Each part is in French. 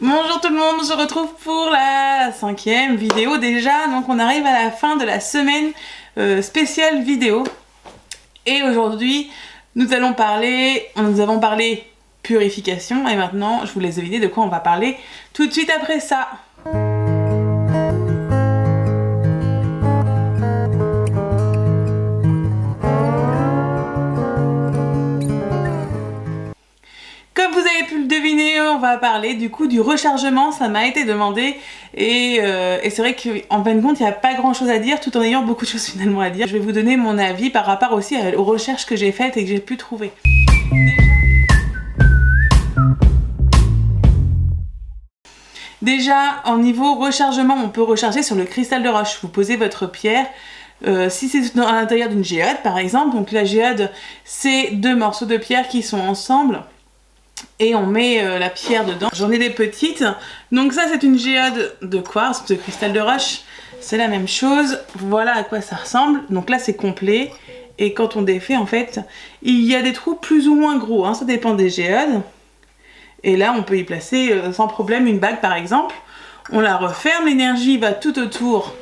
Bonjour tout le monde, on se retrouve pour la 5e vidéo déjà. Donc on arrive à la fin de la semaine spéciale vidéo. Et aujourd'hui, nous avons parlé purification. Et maintenant, je vous laisse deviner de quoi on va parler tout de suite après ça. Comme vous avez pu le deviner, on va parler du coup du rechargement, ça m'a été demandé et c'est vrai qu'en fin de compte il n'y a pas grand chose à dire tout en ayant beaucoup de choses finalement à dire. Je vais vous donner mon avis par rapport aussi aux recherches que j'ai faites et que j'ai pu trouver. Déjà, en niveau rechargement, on peut recharger sur le cristal de roche. Vous posez votre pierre. Si c'est à l'intérieur d'une géode par exemple, donc la géode c'est deux morceaux de pierre qui sont ensemble. Et on met la pierre dedans. J'en ai des petites. Donc ça c'est une géode de quartz, de cristal de roche. C'est la même chose. Voilà à quoi ça ressemble. Donc là c'est complet. Et quand on défait en fait, il y a des trous plus ou moins gros. Hein, ça dépend des géodes. Et là on peut y placer sans problème une bague par exemple. On la referme. L'énergie va tout autour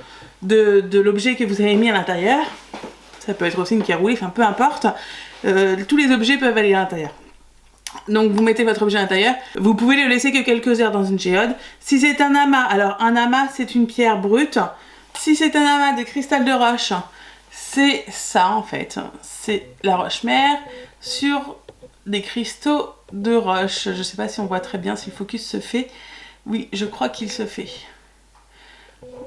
de l'objet que vous avez mis à l'intérieur. Ça peut être aussi une pierre roulée, enfin peu importe. Tous les objets peuvent aller à l'intérieur. Donc vous mettez votre objet à l'intérieur, vous pouvez le laisser que quelques heures dans une géode. Si c'est un amas, alors un amas c'est une pierre brute. Si c'est un amas de cristal de roche, c'est ça en fait. C'est la roche mère sur des cristaux de roche. Je sais pas si on voit très bien, si le focus se fait. Oui, je crois qu'il se fait.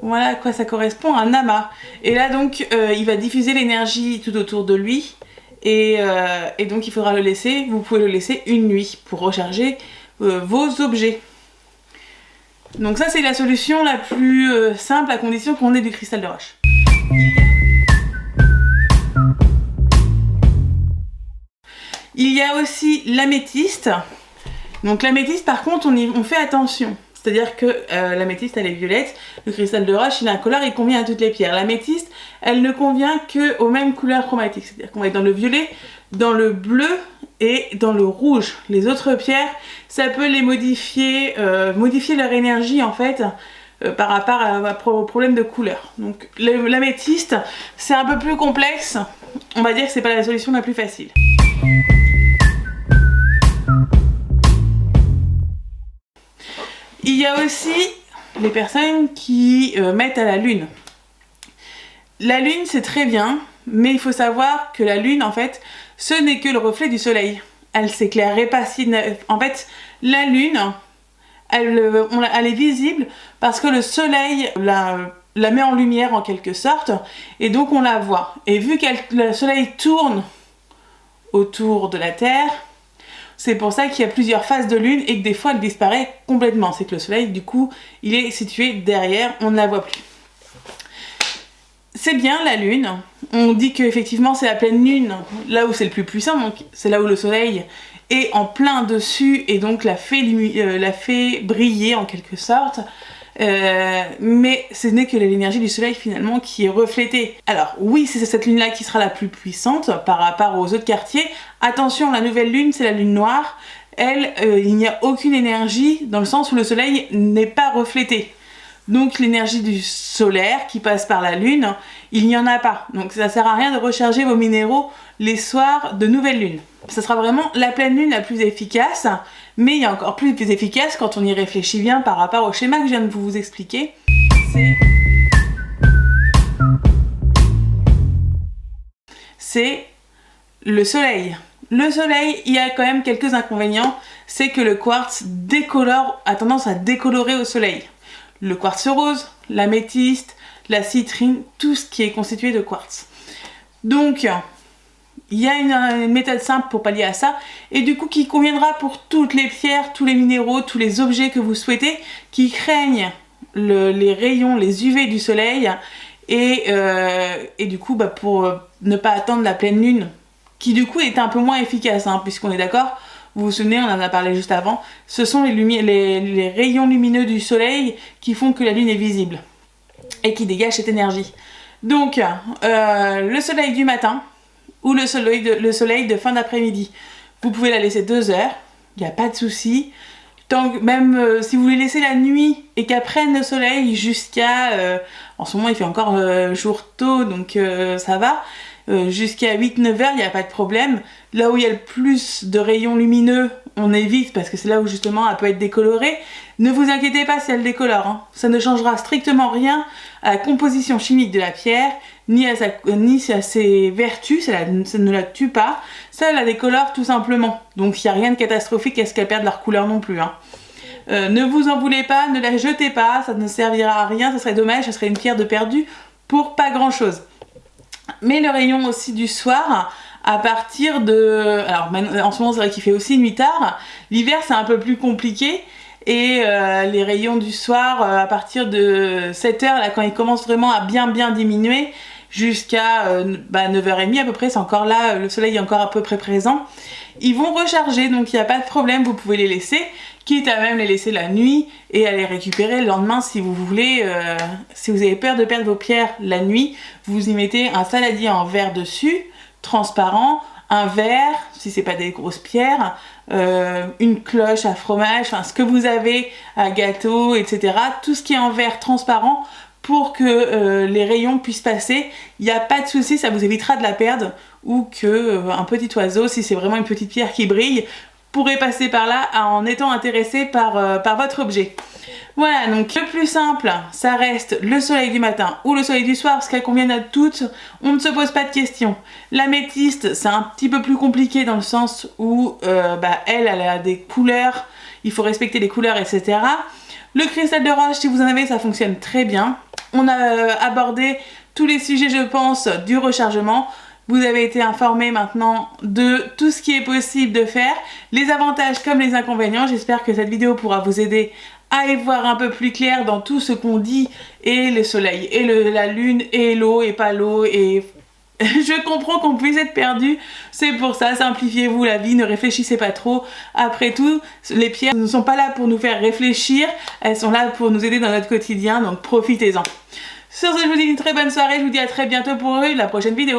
Voilà à quoi ça correspond, un amas. Et là donc il va diffuser l'énergie tout autour de lui. Et donc il faudra le laisser, vous pouvez le laisser une nuit pour recharger vos objets. Donc ça c'est la solution la plus simple à condition qu'on ait du cristal de roche. Il y a aussi l'améthyste. Donc l'améthyste par contre on fait attention. C'est-à-dire que l'améthyste elle est violette, le cristal de roche il a un color, il convient à toutes les pierres. L'améthyste elle ne convient qu'aux mêmes couleurs chromatiques, c'est-à-dire qu'on va être dans le violet, dans le bleu et dans le rouge. Les autres pierres, ça peut les modifier, modifier leur énergie en fait par rapport au problème de couleur. Donc l'améthyste c'est un peu plus complexe, on va dire que c'est pas la solution la plus facile. Il y a aussi les personnes qui mettent à la lune. La lune c'est très bien, mais il faut savoir que la lune en fait, ce n'est que le reflet du soleil. Elle s'éclairerait pas si... En fait, la lune, elle est visible parce que le soleil la met en lumière en quelque sorte, et donc on la voit. Et vu que le soleil tourne autour de la Terre, c'est pour ça qu'il y a plusieurs phases de lune et que des fois elle disparaît complètement. C'est que le soleil du coup il est situé derrière, on ne la voit plus. C'est bien la lune, on dit qu'effectivement c'est la pleine lune, là où c'est le plus puissant, donc c'est là où le soleil est en plein dessus et donc la fait briller en quelque sorte. Mais ce n'est que l'énergie du soleil finalement qui est reflétée. Alors oui, c'est cette lune là qui sera la plus puissante par rapport aux autres quartiers. Attention, la nouvelle lune c'est la lune noire. Elle, il n'y a aucune énergie dans le sens où le soleil n'est pas reflété. Donc l'énergie du solaire qui passe par la lune, il n'y en a pas. Donc ça sert à rien de recharger vos minéraux les soirs de nouvelle lune. Ça sera vraiment la pleine lune la plus efficace, mais il y a encore plus efficace quand on y réfléchit bien par rapport au schéma que je viens de vous expliquer. C'est le soleil. Le soleil, il y a quand même quelques inconvénients, c'est que le quartz a tendance à décolorer au soleil. Le quartz rose, l'améthyste, la citrine, tout ce qui est constitué de quartz. Donc, il y a une méthode simple pour pallier à ça, et du coup qui conviendra pour toutes les pierres, tous les minéraux, tous les objets que vous souhaitez, qui craignent les rayons, les UV du soleil, et du coup pour ne pas attendre la pleine lune, qui du coup est un peu moins efficace, hein, puisqu'on est d'accord. Vous vous souvenez, on en a parlé juste avant, ce sont les rayons lumineux du soleil qui font que la lune est visible et qui dégagent cette énergie. Donc, le soleil du matin ou le soleil de fin d'après-midi, vous pouvez la laisser 2 heures, il n'y a pas de souci. Même si vous les laissez la nuit et qu'elles prennent le soleil jusqu'à... en ce moment il fait encore jour tôt donc ça va. Jusqu'à 8-9 heures, il n'y a pas de problème. Là où il y a le plus de rayons lumineux, on évite parce que c'est là où justement elle peut être décolorée. Ne vous inquiétez pas si elle décolore, hein. Ça ne changera strictement rien à la composition chimique de la pierre, ni à ses vertus, ça ne la tue pas. Ça la décolore tout simplement. Donc il n'y a rien de catastrophique à ce qu'elle perde leur couleur non plus, hein. Ne vous en voulez pas, ne la jetez pas, ça ne servira à rien, ça serait dommage, ça serait une pierre de perdue pour pas grand chose. Mais le rayon aussi du soir, à partir de... Alors en ce moment c'est vrai qu'il fait aussi nuit tard, l'hiver c'est un peu plus compliqué, et les rayons du soir à partir de 7h, là quand ils commencent vraiment à bien diminuer, jusqu'à 9h30 à peu près, c'est encore là, le soleil est encore à peu près présent, ils vont recharger, donc il n'y a pas de problème, vous pouvez les laisser, quitte à même les laisser la nuit et à les récupérer le lendemain si vous voulez. Si vous avez peur de perdre vos pierres la nuit, vous y mettez un saladier en verre dessus, transparent, un verre, si c'est pas des grosses pierres, une cloche à fromage, enfin ce que vous avez à gâteau, etc. Tout ce qui est en verre transparent pour que les rayons puissent passer. Il n'y a pas de souci, ça vous évitera de la perdre, ou que un petit oiseau, si c'est vraiment une petite pierre qui brille, pourrait passer par là en étant intéressé par votre objet. Voilà, donc le plus simple, ça reste le soleil du matin ou le soleil du soir, parce qu'elles conviennent à toutes, on ne se pose pas de questions. L'améthyste, c'est un petit peu plus compliqué dans le sens où elle a des couleurs, il faut respecter les couleurs, etc. Le cristal de roche, si vous en avez, ça fonctionne très bien. On a abordé tous les sujets, je pense, du rechargement. Vous avez été informés maintenant de tout ce qui est possible de faire, les avantages comme les inconvénients. J'espère que cette vidéo pourra vous aider à y voir un peu plus clair dans tout ce qu'on dit, et le soleil, et la lune, et l'eau, et pas l'eau, et... Je comprends qu'on puisse être perdu, c'est pour ça, simplifiez-vous la vie, ne réfléchissez pas trop. Après tout, les pierres ne sont pas là pour nous faire réfléchir, elles sont là pour nous aider dans notre quotidien, donc profitez-en. Sur ce, je vous dis une très bonne soirée, je vous dis à très bientôt pour la prochaine vidéo.